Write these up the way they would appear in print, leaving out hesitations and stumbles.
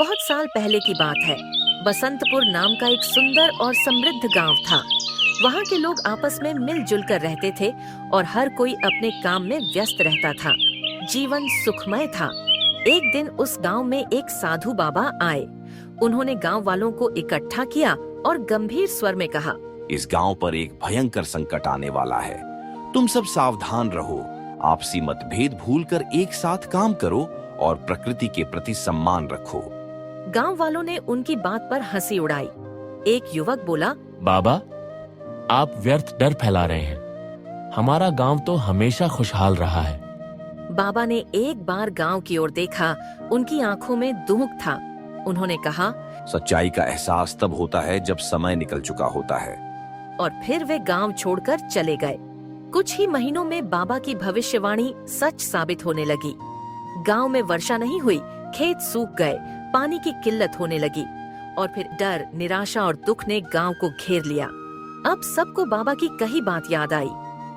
बहुत साल पहले की बात है। बसंतपुर नाम का एक सुंदर और समृद्ध गांव था। वहाँ के लोग आपस में मिलजुल कर रहते थे और हर कोई अपने काम में व्यस्त रहता था। जीवन सुखमय था। एक दिन उस गांव में एक साधु बाबा आए। उन्होंने गांव वालों को इकट्ठा किया और गंभीर स्वर में कहा, इस गांव पर एक भयंकर संकट आने वाला है। तुम सब सावधान रहो, आपसी मतभेद भूलकर एक साथ काम करो और प्रकृति के प्रति सम्मान रखो। गांव वालों ने उनकी बात पर हंसी उड़ाई। एक युवक बोला, बाबा, आप व्यर्थ डर फैला रहे हैं। हमारा गांव तो हमेशा खुशहाल रहा है। बाबा ने एक बार गांव की ओर देखा। उनकी आंखों में दुमुख था। उन्होंने कहा, सच्चाई का एहसास तब होता है जब समय निकल चुका होता है। और फिर वे गांव छोड़कर चले गए। कुछ ही महीनों में बाबा की भविष्यवाणी सच साबित होने लगी। गांव में वर्षा नहीं हुई, खेत सूख गए, पानी की किल्लत होने लगी और फिर डर, निराशा और दुख ने गांव को घेर लिया। अब सबको बाबा की कही बात याद आई।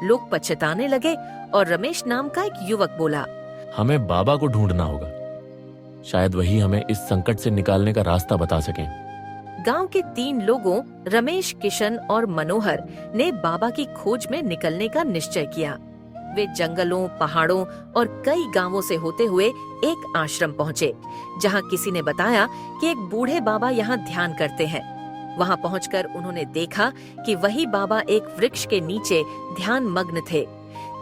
लोग पछताने लगे और रमेश नाम का एक युवक बोला, हमें बाबा को ढूंढना होगा। शायद वही हमें इस संकट से निकालने का रास्ता बता सकें। गांव के 3 लोगों रमेश, किशन और मनोहर ने बाबा की खोज में निकलने का निश्चय किया। वे जंगलों, पहाड़ों और कई गांवों से होते हुए एक आश्रम पहुँचे, जहां किसी ने बताया कि एक बूढ़े बाबा यहाँ ध्यान करते हैं। वहां पहुंचकर उन्होंने देखा कि वही बाबा एक वृक्ष के नीचे ध्यान मग्न थे।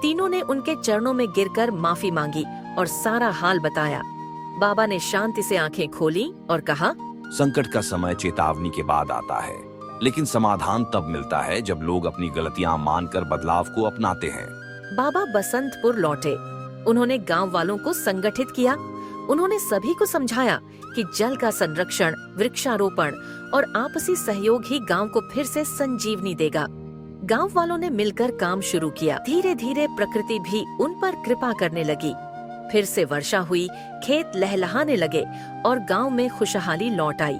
तीनों ने उनके चरणों में गिरकर माफी मांगी और सारा हाल बताया। बाबा ने शांति से आंखें खोली और कहा, संकट का समय चेतावनी के बाद आता है, लेकिन समाधान तब मिलता है जब लोग अपनी गलतियां मानकर बदलाव को अपनाते हैं। बाबा बसंतपुर लौटे। उन्होंने गांव वालों को संगठित किया। उन्होंने सभी को समझाया कि जल का संरक्षण, वृक्षारोपण और आपसी सहयोग ही गांव को फिर से संजीवनी देगा। गांव वालों ने मिलकर काम शुरू किया। धीरे धीरे प्रकृति भी उन पर कृपा करने लगी। फिर से वर्षा हुई, खेत लहलहाने लगे और गांव में खुशहाली लौट आई।